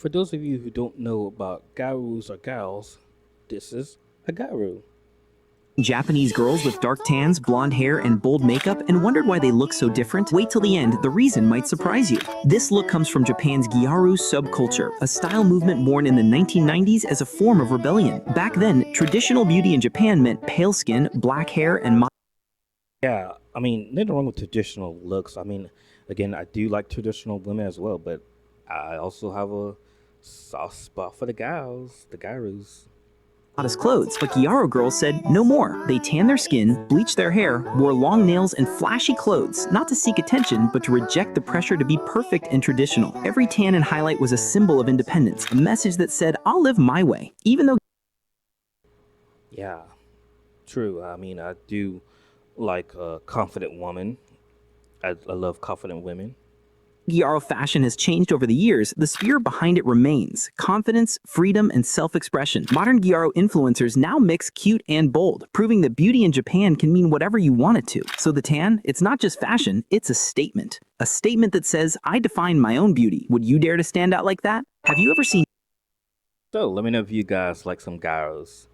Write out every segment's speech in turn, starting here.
For those of you who don't know about Gyarus or gals, this is a Gyaru. Japanese girls with dark tans, blonde hair, and bold makeup and wondered why they look so different? Wait till the end, the reason might surprise you. This look comes from Japan's Gyaru subculture, a style movement born in the 1990s as a form of rebellion. Back then, traditional beauty in Japan meant pale skin, black hair, and Yeah, I mean, nothing wrong with traditional looks. I mean, again, I do like traditional women as well, but I also have a soft spot for the gals, the Gyarus. modest clothes, but Gyaru girls said no more. They tanned their skin, bleached their hair, wore long nails and flashy clothes, not to seek attention, but to reject the pressure to be perfect and traditional. Every tan and highlight was a symbol of independence, a message that said, I'll live my way. Even though Yeah, true. I mean, I do like a confident woman. I love confident women. Gyaru fashion has changed over the years, the spirit behind it remains. Confidence, freedom, and self-expression. Modern Gyaru influencers now mix cute and bold, proving that beauty in Japan can mean whatever you want it to. So the tan, it's not just fashion, it's a statement. A statement that says, I define my own beauty. Would you dare to stand out like that? Have you ever seen So let me know if you guys like some Gyarus.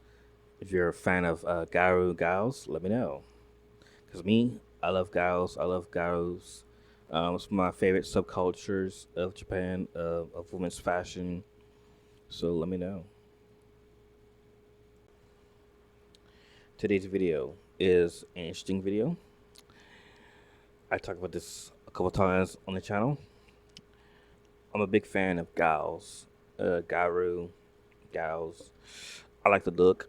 If you're a fan of Gyaru gals, let me know. Because me, I love gals. I love Gyarus. It's my favorite subcultures of Japan, of women's fashion. So let me know. Today's video is an interesting video. I talked about this a couple times on the channel. I'm a big fan of gals, Gyaru, gals. I like the look.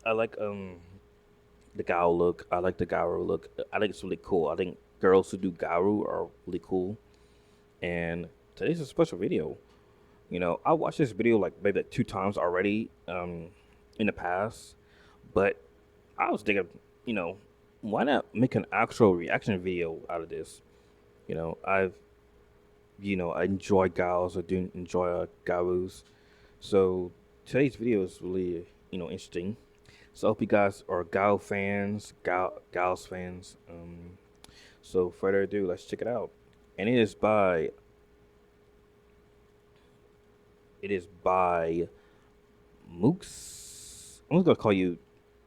I like the gal look. I like the Gyaru look. I think it's really cool. I think girls who do Gyaru are really cool. And today's a special video. You know, I watched this video like maybe like 2 times already in the past, but I was thinking, you know, why not make an actual reaction video out of this? You know, I enjoy gals. I do enjoy Gyarus. So today's video is really, interesting. So I hope you guys are gal fans, gals fans. So further ado, let's check it out. And it is by Mooks. I'm just gonna call you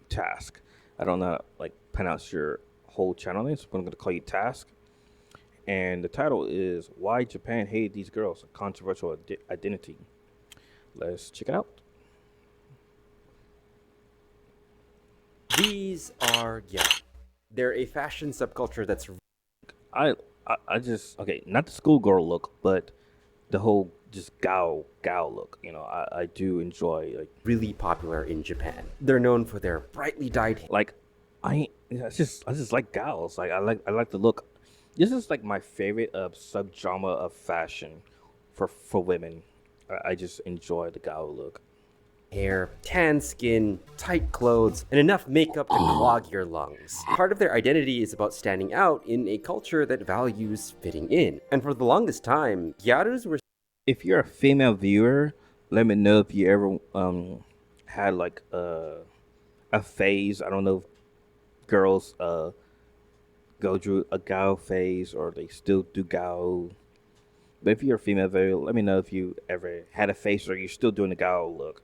Task. I don't know how to, like, pronounce your whole channel name, so I'm gonna call you Task. And the title is Why Japan Hated These Girls, a Controversial Identity. Let's check it out. These are, yeah, they're a fashion subculture that's I just, okay, not the schoolgirl look, but the whole just gal look. I do enjoy, like, really popular in Japan. They're known for their brightly dyed hair. like I just like gals. Like I like the look. This is like my favorite subgenre of fashion for women. I just enjoy the gal look. Tan skin, tight clothes, and enough makeup to clog your lungs. Part of their identity is about standing out in a culture that values fitting in. And for the longest time, Gyarus were If you're a female viewer, let me know if you ever had like a phase. I don't know if girls go through a gal phase or they still do gal. But if you're a female viewer, let me know if you ever had a phase or you're still doing the gal look.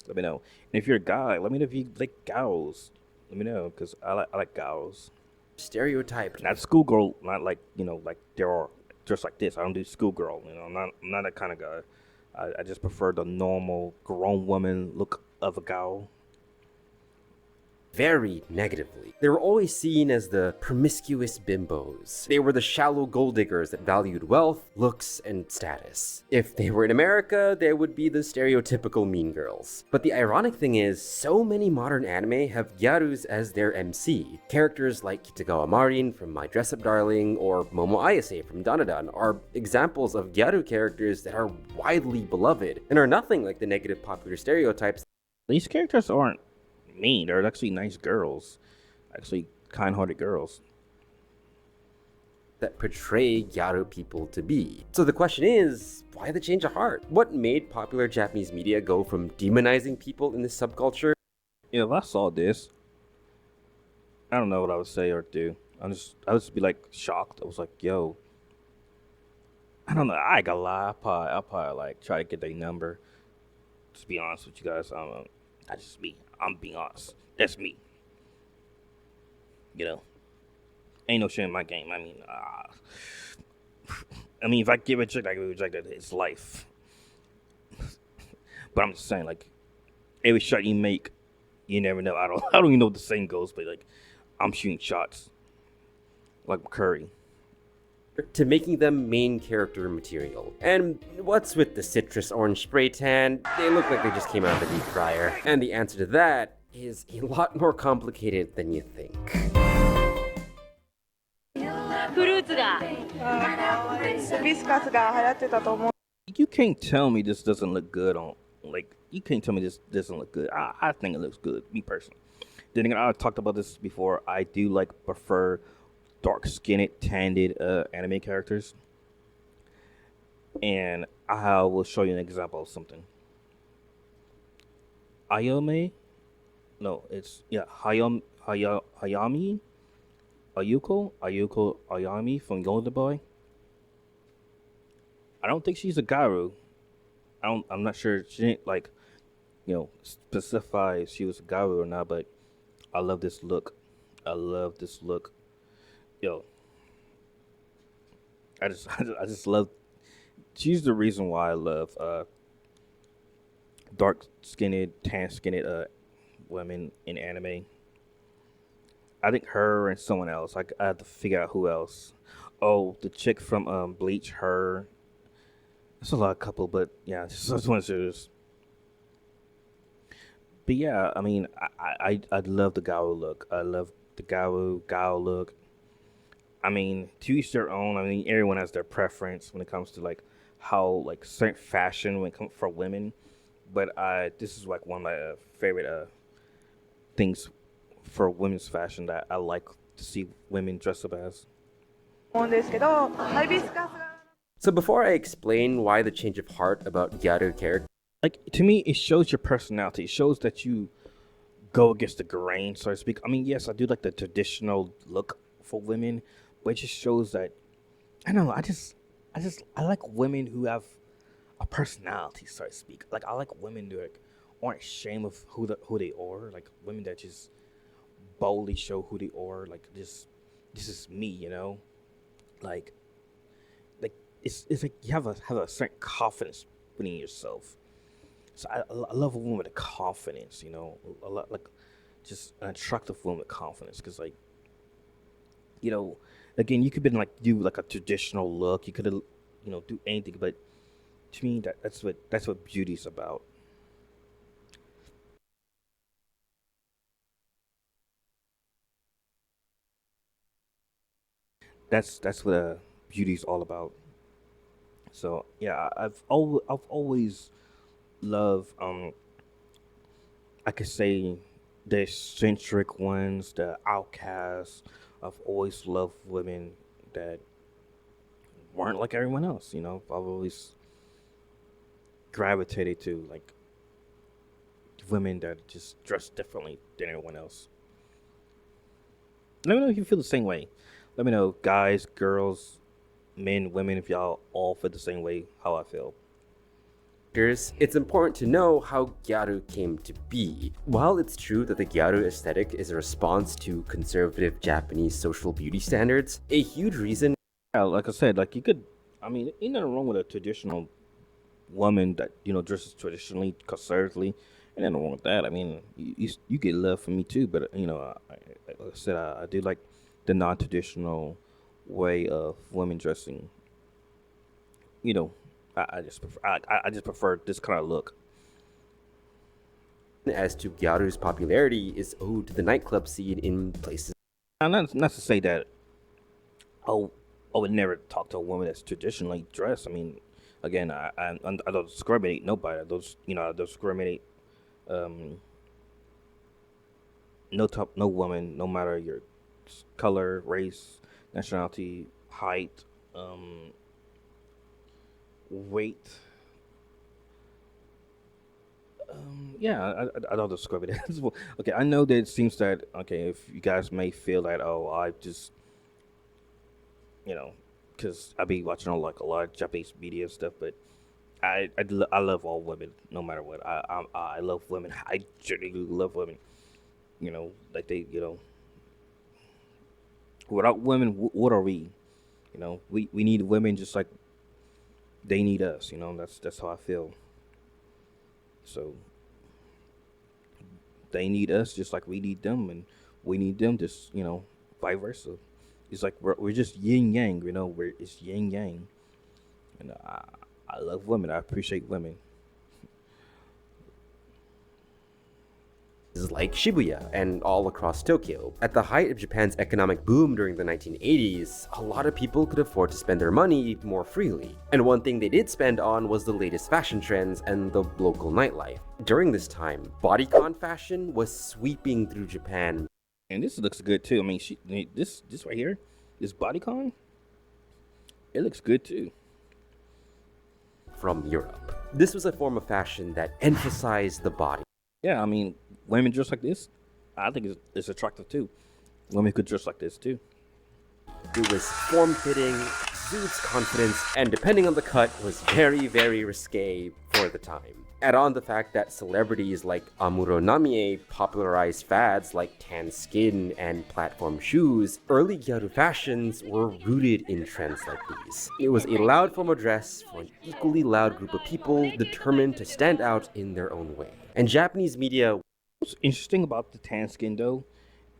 Let me know. And if you're a guy, let me know if you like gals. Let me know, because I like gals. stereotyped. Not schoolgirl, not like, like they're just like this. I don't do schoolgirl. I'm not that kind of guy. I just prefer the normal grown woman look of a gal. Very negatively. They were always seen as the promiscuous bimbos. They were the shallow gold diggers that valued wealth, looks, and status. If they were in America, they would be the stereotypical mean girls. But the ironic thing is, so many modern anime have Gyarus as their MC. Characters like Kitagawa Marin from My Dress Up Darling or Momo Ayase from Danadan are examples of Gyaru characters that are widely beloved and are nothing like the negative popular stereotypes These characters aren't mean. They're actually nice girls. Actually kind-hearted girls. that portray Gyaru people to be. So the question is, why the change of heart? What made popular Japanese media go from demonizing people in this subculture? If I saw this, I don't know what I would say or do. I would just be like shocked. I was like, yo, I don't know. I ain't gonna lie. I'll probably like try to get their number. To be honest with you guys, that's just me. I'm being honest. That's me. You know, ain't no shit in my game. I mean, if I get rejected, I get rejected. It's life. But I'm just saying, like, every shot you make, you never know. I don't even know what the saying goes, but like, I'm shooting shots like Curry. To making them main character material. And what's with the citrus orange spray tan? They look like they just came out of the deep fryer. And the answer to that is a lot more complicated than you think. You can't tell me this doesn't look good on, like, you can't tell me this doesn't look good. I think it looks good, me personally. Then again, I talked about this before. I do like prefer dark-skinned, tanned anime characters. And I will show you an example of something. Ayame, no, it's yeah, Hayami, Ayuko Ayami from Golden Boy. I don't think she's a Gyaru. I'm not sure. She didn't like, specify if she was a Gyaru or not. But I love this look. I love this look. Yo, I just love. She's the reason why I love dark skinned, tan skinned women in anime. I think her and someone else. I have to figure out who else. Oh, the chick from Bleach. Her. It's a lot of couple, but yeah, just one serious. But yeah, I mean, I love the Gyaru look. I love the Gyaru look. I mean, to each their own. I mean, everyone has their preference when it comes to like how like certain fashion when it comes for women. But this is like one of my favorite things for women's fashion that I like to see women dress up as. So before I explain why the change of heart about Gyaru character, like, to me, it shows your personality. It shows that you go against the grain, so to speak. I mean, yes, I do like the traditional look for women, but it just shows that I don't know. I like women who have a personality, so to speak. Like, I like women who like aren't ashamed of who they are. Like women that just boldly show who they are. Like, this is me, Like it's like you have a certain confidence within yourself. So I love a woman with a confidence, a lot like just an attractive woman with confidence, because like, again, you could be like do like a traditional look, you could do anything, but to me that's what beauty's about. That's what beauty's all about. So yeah, I've always loved I could say the eccentric ones, the outcasts. I've always loved women that weren't like everyone else. I've always gravitated to like women that just dress differently than everyone else. Let me know if you feel the same way. Let me know, guys, girls, men, women, if y'all all feel the same way how I feel. it's important to know how Gyaru came to be. While it's true that the Gyaru aesthetic is a response to conservative Japanese social beauty standards, a huge reason. Yeah, like I said, like you could, I mean, ain't nothing wrong with a traditional woman that dresses traditionally, conservatively. Ain't nothing wrong with that. I mean, you get love from me too, but like I said, I do like the non-traditional way of women dressing. I just prefer this kind of look. As to Gyaru's popularity is owed to the nightclub scene in places. Now, not to say that I would never talk to a woman that's traditionally dressed. I mean, again, I don't discriminate nobody. I don't discriminate no woman, no matter your color, race, nationality, height, weight. Yeah, I don't discriminate. Okay, I know that it seems that, okay, if you guys may feel that, oh, I just, you know, because I be watching like a lot of Japanese media and stuff, but I love all women, no matter what. I love women. I genuinely love women. You know, like they, you know, without women, what are we? You know, we need women just like they need us. You know, that's how I feel. So they need us just like we need them, and we need them just, you know, vice versa. It's like we're just yin yang. You know, it's yin yang, and I love women. I appreciate women. Like Shibuya and all across Tokyo. At the height of Japan's economic boom during the 1980s, a lot of people could afford to spend their money more freely. And one thing they did spend on was the latest fashion trends and the local nightlife. During this time, bodycon fashion was sweeping through Japan. And this looks good too. I mean, this right here, this bodycon, it looks good too. From Europe. This was a form of fashion that emphasized the body. Yeah, I mean, women dress like this, I think it's attractive too. Women could dress like this too. It was form-fitting, exudes confidence, and depending on the cut, was very, very risque for the time. Add on the fact that celebrities like Amuro Namie popularized fads like tan skin and platform shoes, early Gyaru fashions were rooted in trends like these. It was a loud form of dress for an equally loud group of people determined to stand out in their own way. And Japanese media... What's interesting about the tan skin though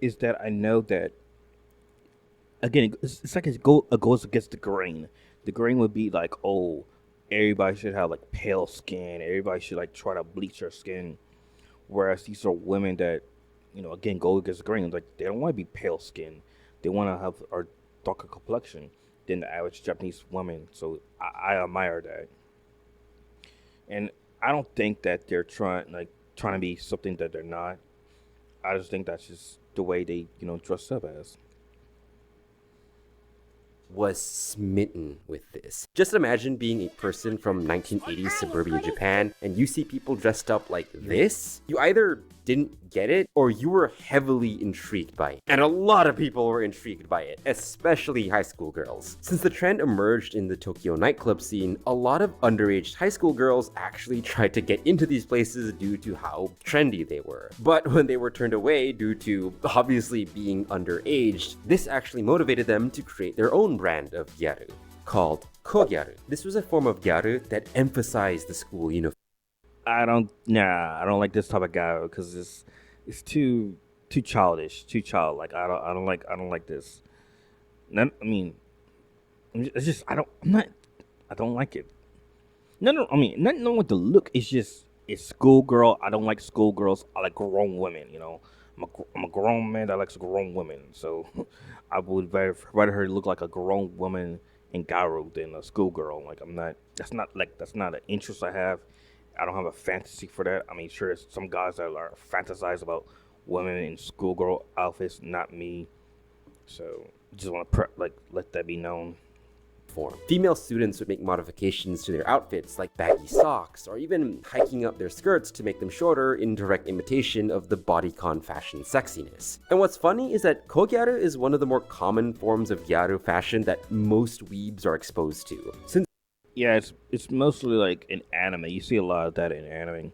is that I know that, again, it's like it goes against the grain. The grain would be like, oh, everybody should have like pale skin. Everybody should like try to bleach their skin. Whereas these are women that, you know, again, go against the grain. Like they don't want to be pale skin. They want to have a darker complexion than the average Japanese woman. So I admire that. And I don't think that they're trying to be something that they're not. I just think that's just the way they, you know, dress up as. Was smitten with this. Just imagine being a person from 1980s suburbia Japan and you see people dressed up like this. You either didn't get it or you were heavily intrigued by it. And a lot of people were intrigued by it, especially high school girls. Since the trend emerged in the Tokyo nightclub scene, a lot of underage high school girls actually tried to get into these places due to how trendy they were. But when they were turned away due to obviously being underage, this actually motivated them to create their own brand of gyaru, called kogal. This was a form of gyaru that emphasized the school uniform. I don't like this type of guy because it's too childish, too childlike. I don't like this. I mean, it's just I don't like it. No, I mean, nothing with the look. It's schoolgirl. I don't like schoolgirls. I like grown women. You know, I'm a grown man that likes grown women. So I would rather her look like a grown woman in Gyaru than a schoolgirl. Like that's not an interest I have. I don't have a fantasy for that. I mean, sure, there's some guys that are fantasize about women in schoolgirl outfits, not me. So just want to let that be known. Female students would make modifications to their outfits like baggy socks or even hiking up their skirts to make them shorter in direct imitation of the bodycon fashion sexiness. And what's funny is that kogal is one of the more common forms of gyaru fashion that most weebs are exposed to. Yeah, it's mostly like in anime. You see a lot of that in anime.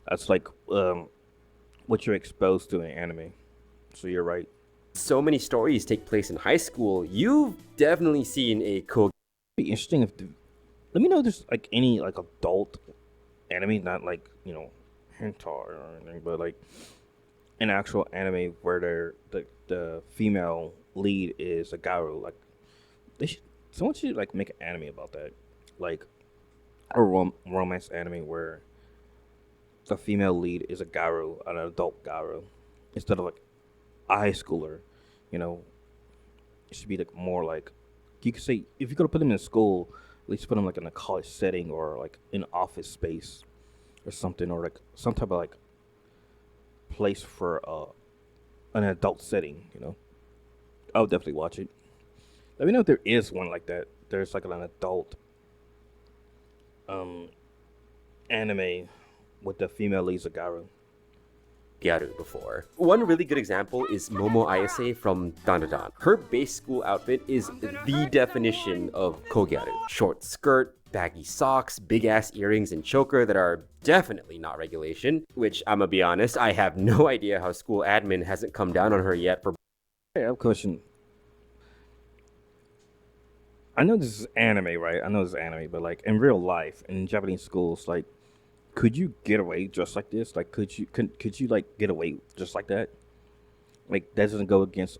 That's like what you're exposed to in anime. So you're right. So many stories take place in high school. You've definitely seen a kogal. It'd be interesting let me know if there's like any like adult anime, not like, you know, hentai or anything, but like an actual anime where the female lead is a gyaru. Like someone should like make an anime about that. Like a romance anime where the female lead is a gyaru, an adult gyaru, instead of like a high schooler. You know, it should be like more like, you could say, if you're gonna put them in school, at least put them like in a college setting or like in office space or something, or like some type of like place for an adult setting. You know, I would definitely watch it. Let me know if there is one like that. There's like an adult anime with the female leads of Gyaru. Gyaru before. One really good example is Momo Ayase from Dandadan. Her base school outfit is the definition of kogyaru. Short skirt, baggy socks, big-ass earrings, and choker that are definitely not regulation, which, I'ma be honest, I have no idea how school admin hasn't come down on her yet for... Hey, I have a question. I know this is anime, right? I know this is anime, but like in real life, in Japanese schools, like, could you get away just like this? Like, could you like get away just like that? Like, that doesn't go against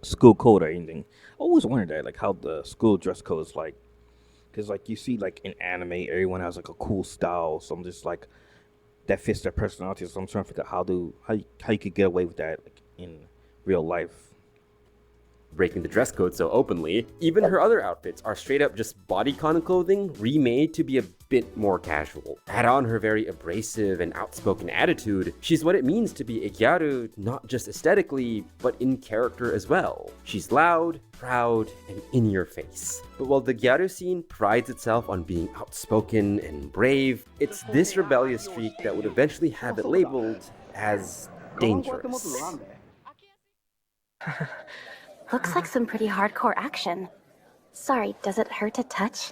school code or anything. I always wondered that, like, how the school dress code is like, because like you see, like in anime, everyone has like a cool style. So I'm just like that fits their personality. So I'm trying to figure out how you could get away with that, like in real life. breaking the dress code so openly. Even her other outfits are straight up just bodycon clothing remade to be a bit more casual. Add on her very abrasive and outspoken attitude, she's what it means to be a Gyaru not just aesthetically, but in character as well. She's loud, proud, and in your face. But while the Gyaru scene prides itself on being outspoken and brave, it's this rebellious streak that would eventually have it labeled as dangerous. Looks like some pretty hardcore action. Sorry, does it hurt to touch?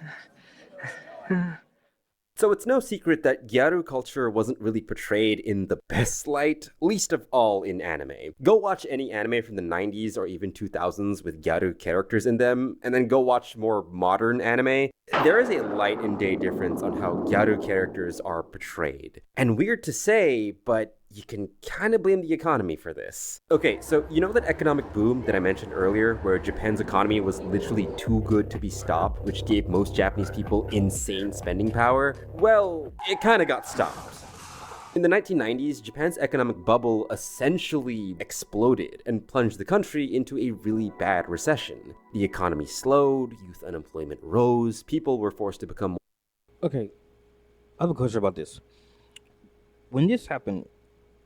So it's no secret that Gyaru culture wasn't really portrayed in the best light, least of all in anime. Go watch any anime from the 90s or even 2000s with Gyaru characters in them, and then go watch more modern anime. There is a light and day difference on how Gyaru characters are portrayed. And weird to say, but you can kind of blame the economy for this. Okay, so you know that economic boom that I mentioned earlier, where Japan's economy was literally too good to be stopped, which gave most Japanese people insane spending power? Well, it kind of got stopped. In the 1990s, Japan's economic bubble essentially exploded and plunged the country into a really bad recession. The economy slowed, youth unemployment rose, people were forced to become... Okay, I have a question about this. When this happened,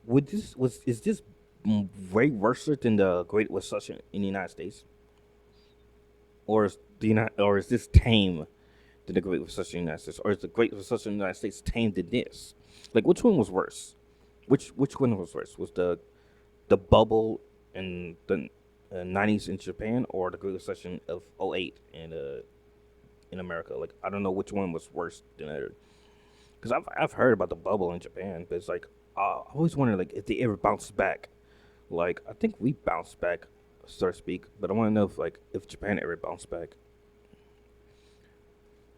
is this way worse than the Great Recession in the United States, or is this tame than the Great Recession in the United States, or is the Great Recession in the United States tame than this? Like, which one was worse? Which one was worse? Was the bubble in the 90s in Japan, or the Great Recession of '08 in America? Like, I don't know which one was worse than the other. Because I've heard about the bubble in Japan, but it's like I always wonder like if they ever bounce back. Like, I think we bounced back, so to speak, but I want to know if Japan ever bounced back.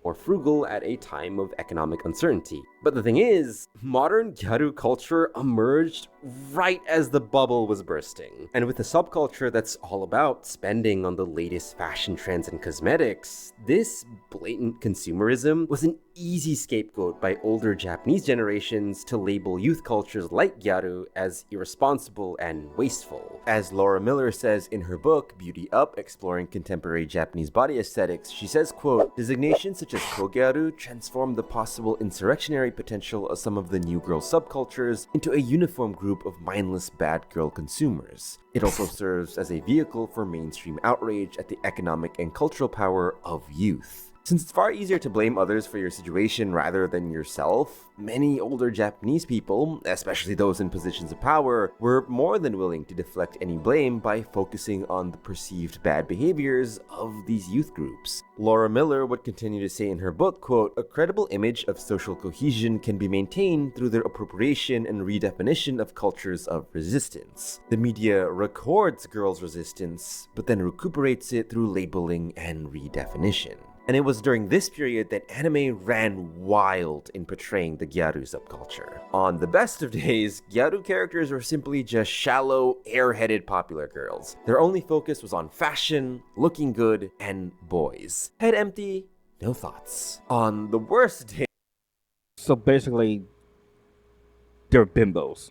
Or frugal at a time of economic uncertainty. But the thing is, modern Gyaru culture emerged right as the bubble was bursting. And with a subculture that's all about spending on the latest fashion trends and cosmetics, this blatant consumerism was an easy scapegoat by older Japanese generations to label youth cultures like Gyaru as irresponsible and wasteful. As Laura Miller says in her book, Beauty Up, Exploring Contemporary Japanese Body Aesthetics, she says, quote, "Designations such as kogyaru transform the possible insurrectionary potential of some of the new girl subcultures into a uniform group of mindless bad girl consumers. It also serves as a vehicle for mainstream outrage at the economic and cultural power of youth." Since it's far easier to blame others for your situation rather than yourself, many older Japanese people, especially those in positions of power, were more than willing to deflect any blame by focusing on the perceived bad behaviors of these youth groups. Laura Miller would continue to say in her book, quote, "A credible image of social cohesion can be maintained through their appropriation and redefinition of cultures of resistance. The media records girls' resistance, but then recuperates it through labeling and redefinition." And it was during this period that anime ran wild in portraying the Gyaru subculture. On the best of days, Gyaru characters were simply just shallow, airheaded popular girls. Their only focus was on fashion, looking good, and boys. Head empty, no thoughts. On the worst day... So basically, they're bimbos.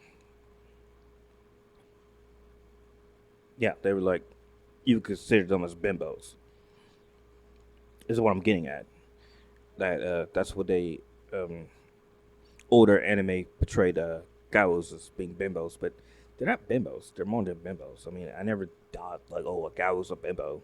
Yeah, they were like, you consider them as bimbos. Is what I'm getting at. That's what they older anime portrayed Gyarus as being bimbos, but they're not bimbos. They're more than bimbos. I mean, I never thought like, oh, a Gyarus a bimbo.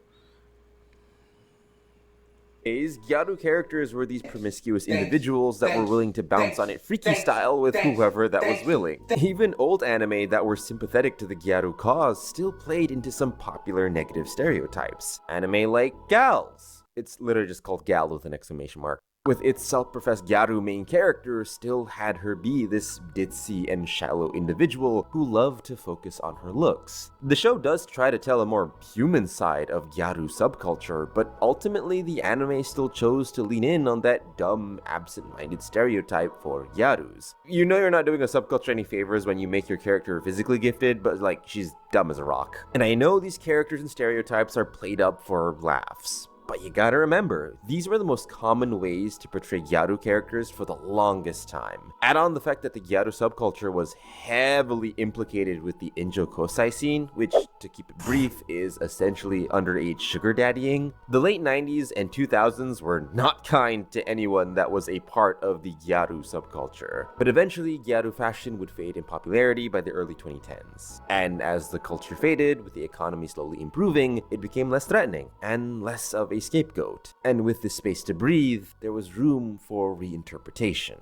Gyaru characters were these promiscuous individuals that were willing to bounce on it freaky style with whoever that was willing. Even old anime that were sympathetic to the Gyaru cause still played into some popular negative stereotypes. Anime like Gals. It's literally just called Gal with an exclamation mark. With its self-professed Gyaru main character, still had her be this ditzy and shallow individual who loved to focus on her looks. The show does try to tell a more human side of Gyaru subculture, but ultimately the anime still chose to lean in on that dumb, absent-minded stereotype for Gyarus. You know you're not doing a subculture any favors when you make your character physically gifted, but like, she's dumb as a rock. And I know these characters and stereotypes are played up for laughs. But you gotta remember, these were the most common ways to portray Gyaru characters for the longest time. Add on the fact that the Gyaru subculture was heavily implicated with the Injo Kosai scene, which, to keep it brief, is essentially underage sugar daddying. The late 90s and 2000s were not kind to anyone that was a part of the Gyaru subculture. But eventually, Gyaru fashion would fade in popularity by the early 2010s. And as the culture faded, with the economy slowly improving, it became less threatening and less of a scapegoat. And with the space to breathe, there was room for reinterpretation.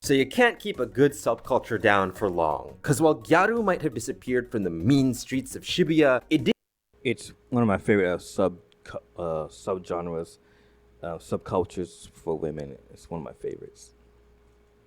So you can't keep a good subculture down for long, because while Gyaru might have disappeared from the mean streets of Shibuya, it did. It's one of my favorite subgenres, subcultures for women. It's one of my favorites.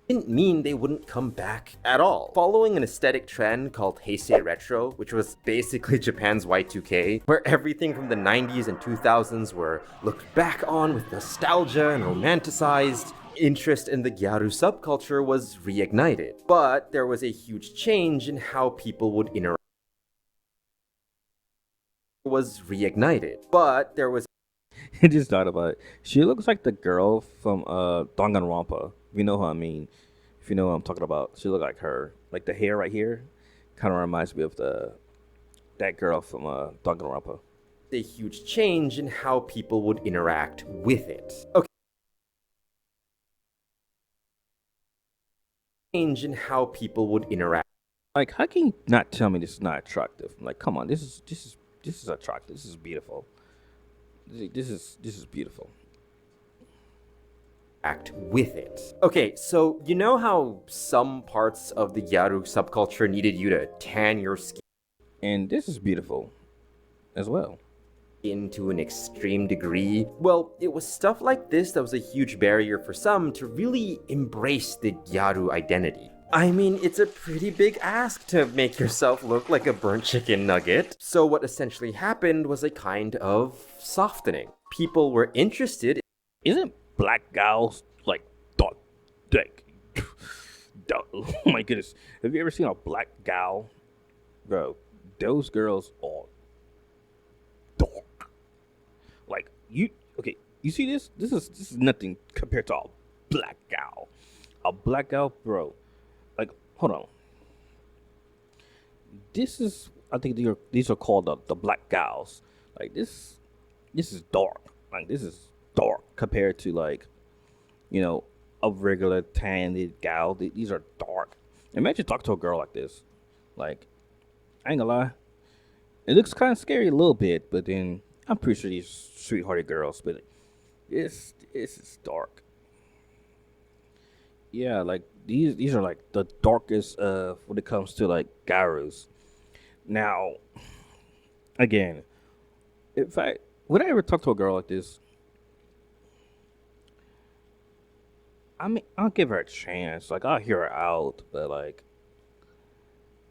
Didn't mean they wouldn't come back at all. Following an aesthetic trend called Heisei Retro, which was basically Japan's Y2K, where everything from the 90s and 2000s were looked back on with nostalgia and romanticized, interest in the Gyaru subculture was reignited. But there was a huge change in how people would interact. I just thought about it. She looks like the girl from Danganronpa. You know who I mean. If you know what I'm talking about. She look like her. Like the hair right here kind of reminds me of that girl from Danganronpa. A huge change in how people would interact with it. Okay. Change in how people would interact. Like, how can you not tell me this is not attractive? I'm like, come on, this is attractive. This is beautiful. This is beautiful. Act with it. Okay, so you know how some parts of the Gyaru subculture needed you to tan your skin? And this is beautiful as well. To an extreme degree? Well, it was stuff like this that was a huge barrier for some to really embrace the Gyaru identity. I mean, it's a pretty big ask to make yourself look like a burnt chicken nugget. So what essentially happened was a kind of softening. People were interested. Isn't black gals like dark? Oh my goodness. Have you ever seen a black gal? Bro, those girls are dark. Like, you see this? This is nothing compared to a black gal. A black gal, bro. Like, hold on. This is, I think these are called the black gals. Like, this is dark. Like, this is dark compared to, like, you know, a regular tanned gal. These are dark. Imagine talking to a girl like this. Like, I ain't gonna lie. It looks kind of scary a little bit, but then I'm pretty sure these sweethearted girls, but this is dark. Yeah, like these are like the darkest when it comes to like Gyarus. Now, again, would I ever talk to a girl like this? I mean, I'll give her a chance. Like, I'll hear her out, but like,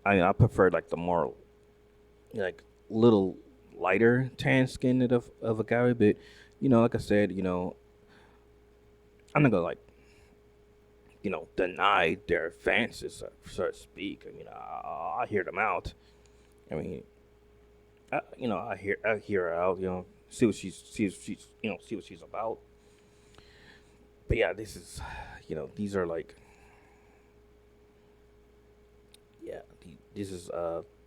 I prefer like the more like little lighter tan skin of a guy. But you know, like I said, you know, I'm not gonna like, you know, deny their advances, so to speak. I mean, I hear them out. I mean, I hear her out. You know, see what she's about. But yeah, this is, you know, these are like, yeah, this is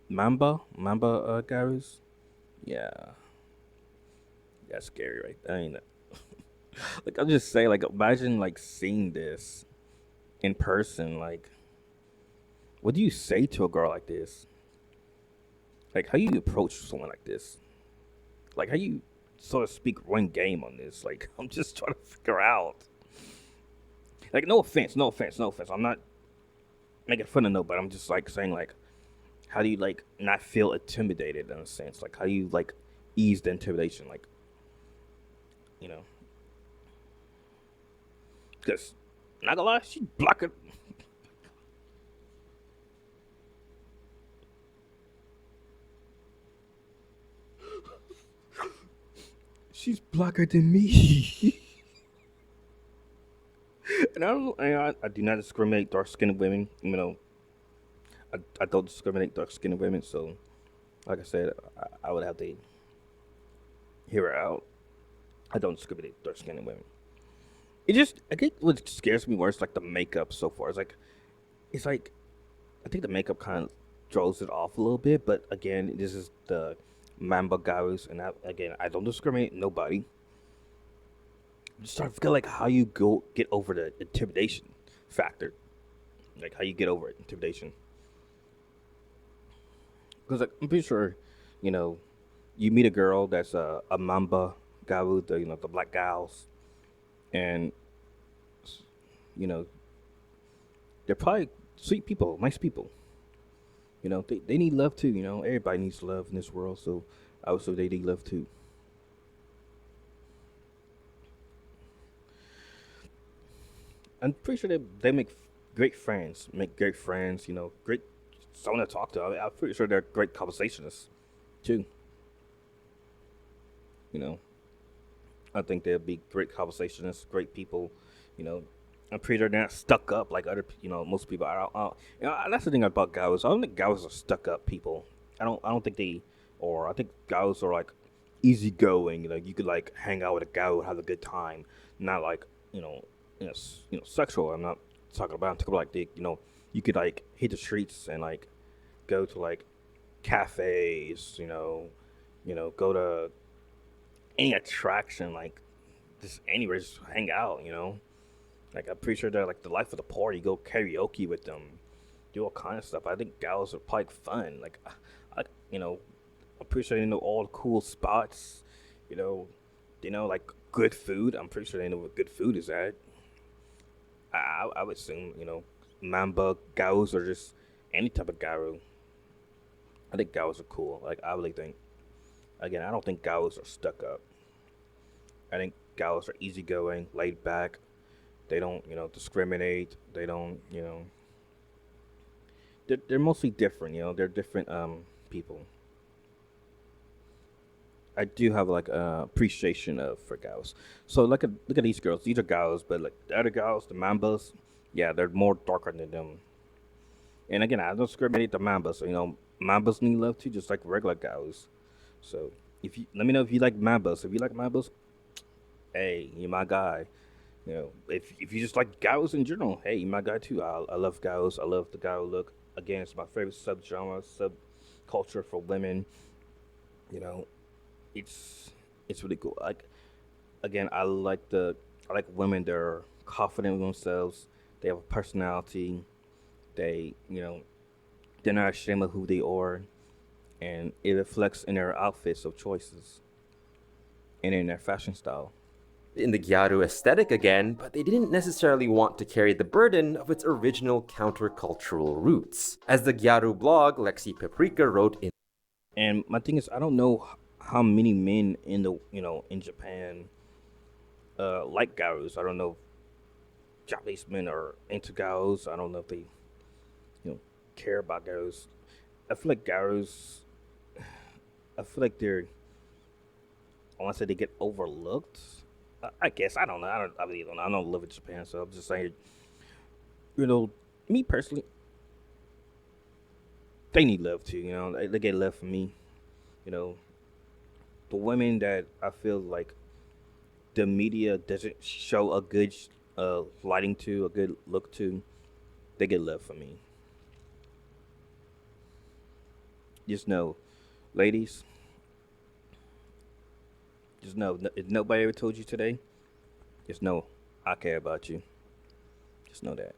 Mamba Gyarus. Yeah, that's scary, right? I mean, like, I'll just say, like, imagine like seeing this in person, like, what do you say to a girl like this? Like, how you approach someone like this? Like, how you sort of speak one game on this? Like, I'm just trying to figure out. Like, no offense, no offense, no offense. I'm not making fun of nobody. I'm just like saying, like, how do you like not feel intimidated in a sense? Like, how do you like ease the intimidation? Like, you know, because not gonna lie, she blocked it. She's blacker than me. And I do not discriminate dark skinned women. You know, I don't discriminate dark skinned women. So, like I said, I would have to hear her out. I don't discriminate dark skinned women. I think what scares me worse, like the makeup so far. It's like, I think the makeup kind of throws it off a little bit. But again, this is the Mamba Gyarus, and I don't discriminate nobody. I'm just trying to figure like how you get over the intimidation factor, like how you get over it, intimidation. Because like, I'm pretty sure, you know, you meet a girl that's a Mamba Gyaru, the black gals, and you know they're probably sweet people, nice people. You know, they need love too. You know, everybody needs love in this world, so I would say they need love too. I'm pretty sure they make great friends, you know, great someone to talk to. I'm pretty sure they're great conversationists too. You know, I think they'll be great conversationists, great people. You know, I'm pretty sure they're not stuck up like most people. That's the thing about guys. I don't think guys are stuck up people. I don't think I think guys are like easygoing. You know, you could like hang out with a guy and have a good time, not like sexual. I'm talking about like you could like hit the streets and like go to like cafes. Go to any attraction like just anywhere, just hang out. Like I'm pretty sure they're like the life of the party. Go karaoke with them, do all kind of stuff. I think gals are probably fun. Like, I'm pretty sure they know all the cool spots. Like good food. I'm pretty sure they know what good food is at. I would assume Mamba Gyarus or just any type of Gyaru. I think Gyarus are cool. Like I really think. Again, I don't think Gyarus are stuck up. I think Gyarus are easygoing, laid back. They don't, discriminate. They don't, they're mostly different. They're different people. I do have like appreciation for Gyarus. So look at these girls. These are Gyarus, but like the other Gyarus, the Mambas, yeah, they're more darker than them. And again, I don't discriminate the Mambas. So Mambas need love too, just like regular Gyarus. So if you let me know if you like Mambas. If you like Mambas, hey, you're my guy. If you just like Gyarus in general, hey, you're my guy too. I love Gyarus. I love the Gyaru look. Again, it's my favorite subculture for women. You know, it's really cool. Like again, I like women that are confident in themselves. They have a personality. They're not ashamed of who they are, and it reflects in their outfits of choices and in their fashion style. In the Gyaru aesthetic again, but they didn't necessarily want to carry the burden of its original countercultural roots. As the Gyaru blog Lexi Paprika wrote in. And my thing is, I don't know how many men in Japan like Gyarus. I don't know if Japanese men are into Gyarus. I don't know if they care about Gyarus. I feel like Gyarus. I feel like I want to say they get overlooked. I guess I don't know. I really don't know. I don't live in Japan, so I'm just saying. Me personally, they need love too. They get love from me. The women that I feel like the media doesn't show a good lighting to, a good look to, they get love from me. Just know, ladies. Just know, if nobody ever told you today, just know I care about you. Just know that.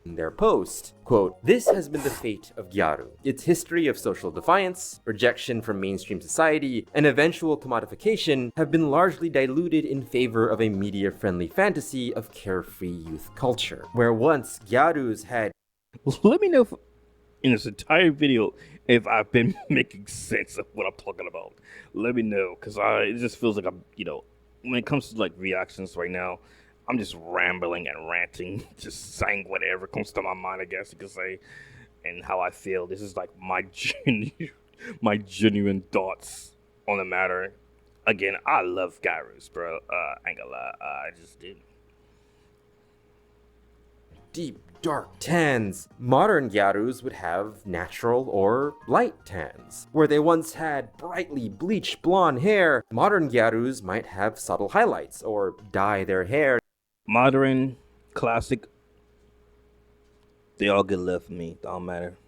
in their post, quote, "This has been the fate of Gyaru. Its history of social defiance, rejection from mainstream society, and eventual commodification have been largely diluted in favor of a media-friendly fantasy of carefree youth culture, where once Gyarus had..." Let me know if, in this entire video, if I've been making sense of what I'm talking about. Let me know, because it just feels like I'm, when it comes to like reactions right now, I'm just rambling and ranting, just saying whatever comes to my mind, I guess you could say, and how I feel. This is like my my genuine thoughts on the matter. Again, I love Gyarus, bro. I ain't gonna lie, I just did. Deep, dark tans. Modern Gyarus would have natural or light tans. Where they once had brightly bleached blonde hair, modern Gyarus might have subtle highlights or dye their hair. Modern, classic, they all get love for me, don't matter.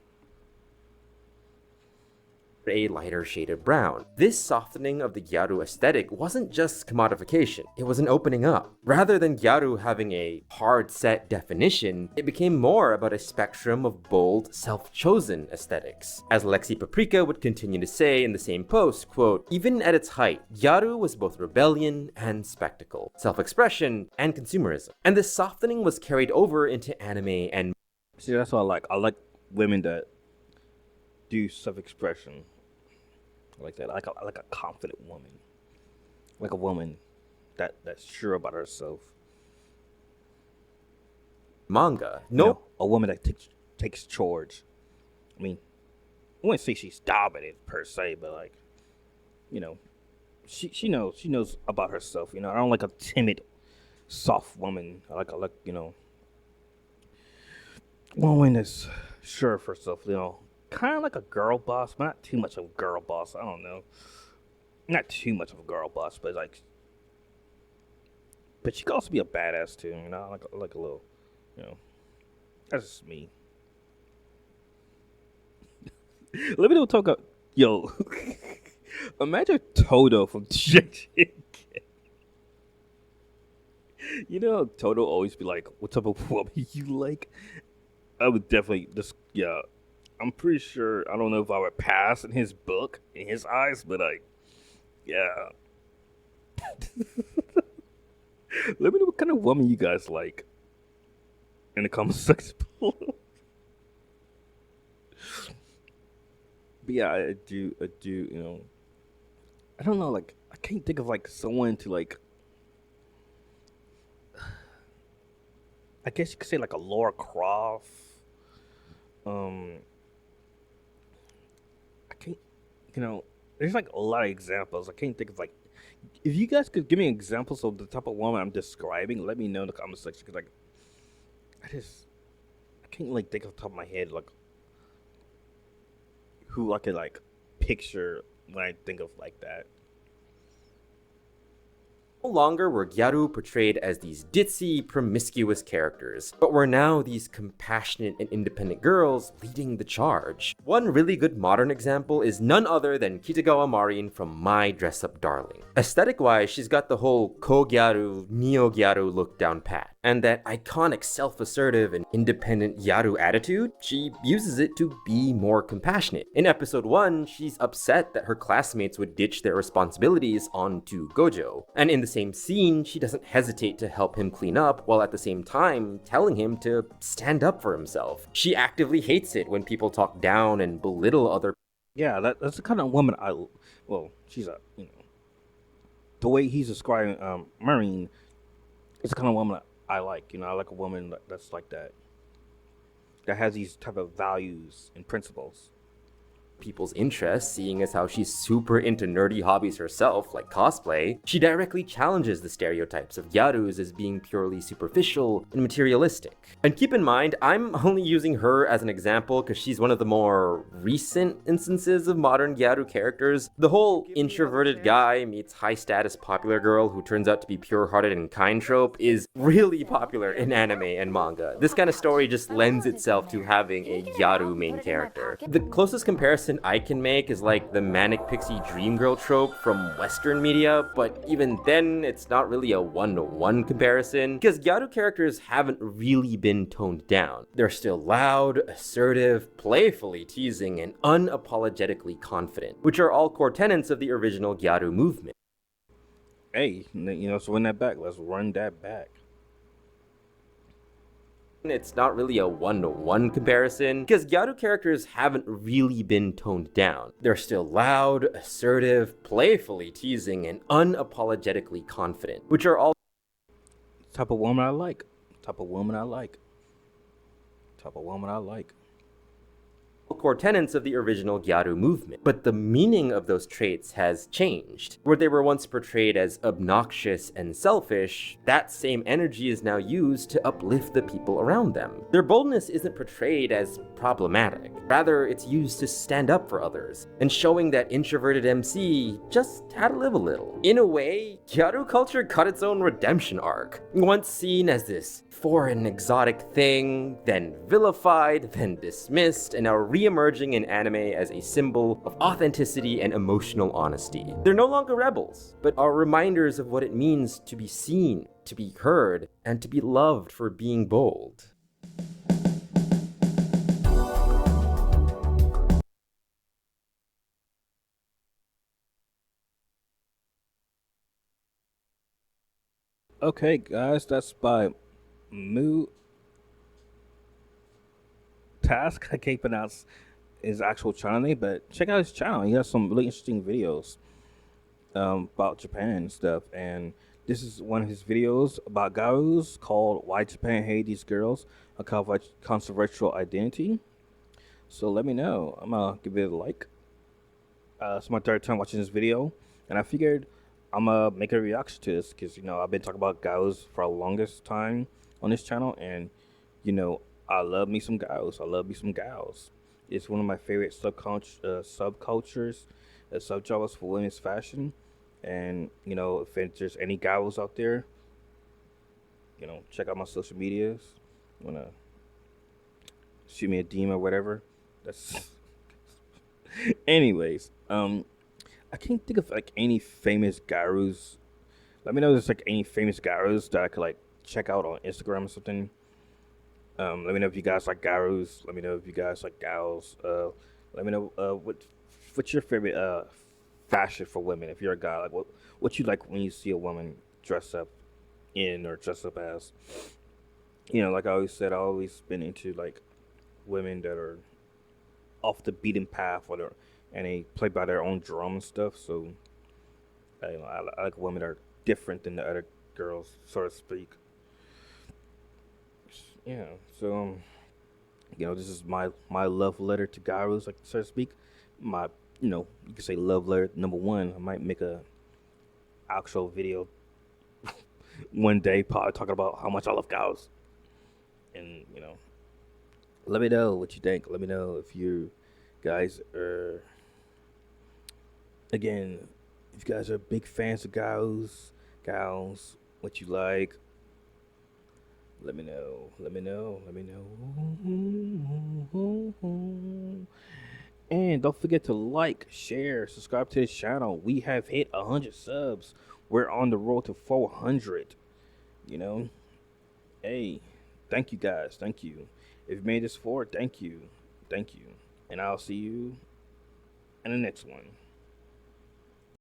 A lighter shaded brown. This softening of the Gyaru aesthetic wasn't just commodification, it was an opening up. Rather than Gyaru having a hard set definition, it became more about a spectrum of bold, self-chosen aesthetics. As Lexi Paprika would continue to say in the same post, quote, "Even at its height, Gyaru was both rebellion and spectacle, self-expression and consumerism. And this softening was carried over into anime and..." See, that's what I like. I like women that do self-expression. I like that. I like a confident woman. Like a woman that's sure about herself. Manga. A woman that takes charge. I mean, I wouldn't say she's dominant per se, but like, she knows about herself. I don't like a timid, soft woman. I like woman that's sure of herself. Kind of like a girl boss, but not too much of a girl boss. I don't know. Not too much of a girl boss, but but she can also be a badass too. Like a little, that's just me. Let me know talk about, imagine Toto from JJK. Toto always be like, what type of woman you like? I would definitely I'm pretty sure, I don't know if I would pass in his book, in his eyes, but yeah. Let me know what kind of woman you guys like in the comment section below. But yeah, I do, I don't know, I can't think of someone to I guess you could say a Laura Croft. There's a lot of examples. I can't think of if you guys could give me examples of the type of woman I'm describing, let me know in the comment section, because I can't think off the top of my head who I could picture when I think of that. No longer were Gyaru portrayed as these ditzy, promiscuous characters, but were now these compassionate and independent girls leading the charge. One really good modern example is none other than Kitagawa Marin from My Dress Up Darling. Aesthetic-wise, she's got the whole ko-Gyaru, neo-Gyaru look down pat, and that iconic self-assertive and independent Gyaru attitude, she uses it to be more compassionate. In episode 1, she's upset that her classmates would ditch their responsibilities onto Gojo, and in the same scene, she doesn't hesitate to help him clean up while at the same time telling him to stand up for himself. She actively hates it when people talk down and belittle other. Yeah, that's the kind of woman she's the way he's describing Marine is the kind of woman I like. I like a woman that's like that has these type of values and principles. People's interests, seeing as how she's super into nerdy hobbies herself, like cosplay. She directly challenges the stereotypes of Gyarus as being purely superficial and materialistic. And keep in mind, I'm only using her as an example because she's one of the more recent instances of modern Gyaru characters. The whole introverted guy meets high-status popular girl who turns out to be pure-hearted and kind trope is really popular in anime and manga. This kind of story just lends itself to having a Gyaru main character. The closest comparison comparison I can make is like the manic pixie dream girl trope from Western media, but even then, it's not really a one-to-one comparison, because Gyaru characters haven't really been toned down. They're still loud, assertive, playfully teasing, and unapologetically confident, which are all core tenets of the original Gyaru movement. Hey, so run that back. Let's run that back. It's not really a one-to-one comparison, because Gyaru characters haven't really been toned down. They're still loud, assertive, playfully teasing, and unapologetically confident, which are all Type of woman I like. Type of woman I like. Type of woman I like. core tenets of the original Gyaru movement. But the meaning of those traits has changed. Where they were once portrayed as obnoxious and selfish, that same energy is now used to uplift the people around them. Their boldness isn't portrayed as problematic. Rather, it's used to stand up for others, and showing that introverted MC just had to live a little. In a way, Gyaru culture cut its own redemption arc. Once seen as this foreign exotic thing, then vilified, then dismissed, and now re-emerging in anime as a symbol of authenticity and emotional honesty. They're no longer rebels, but are reminders of what it means to be seen, to be heard, and to be loved for being bold. Okay, guys, that's by Moo Task. I can't pronounce his actual channel name, but check out his channel. He has some really interesting videos about Japan and stuff. And this is one of his videos about Gyarus called "Why Japan Hate These Girls: A Controversial Identity." So let me know. I'm gonna give it a like. It's my third time watching this video, and I figured I'm gonna make a reaction to this because I've been talking about Gyarus for the longest time on this channel, and I love me some Gyarus. I love me some gals. It's one of my favorite subcultures, subgenres for women's fashion. And if there's any Gyarus out there, check out my social medias. Wanna shoot me a DM or whatever? That's anyways. I can't think of like any famous Gyarus. Let me know if there's like any famous Gyarus that I could like check out on Instagram or something. Let me know if you guys like Gyarus. Let me know if you guys like gals. Let me know what's your favorite fashion for women. If you're a guy, like what you like when you see a woman dress up in or dress up as. Like I always said, I always been into like women that are off the beaten path, and they play by their own drum and stuff. So I like women that are different than the other girls, so to speak. Yeah, so this is my love letter to Gyarus, like so to speak. My you can say love letter #1. I might make a actual video one day, probably talking about how much I love Gyarus. And let me know what you think. Let me know if you guys are, again, if you guys are big fans of gals, what you like. Let me know. And don't forget to like, share, subscribe to this channel. We have hit 100 subs. We're on the road to 400. Hey, thank you guys. Thank you. If you made this far, thank you. And I'll see you in the next one.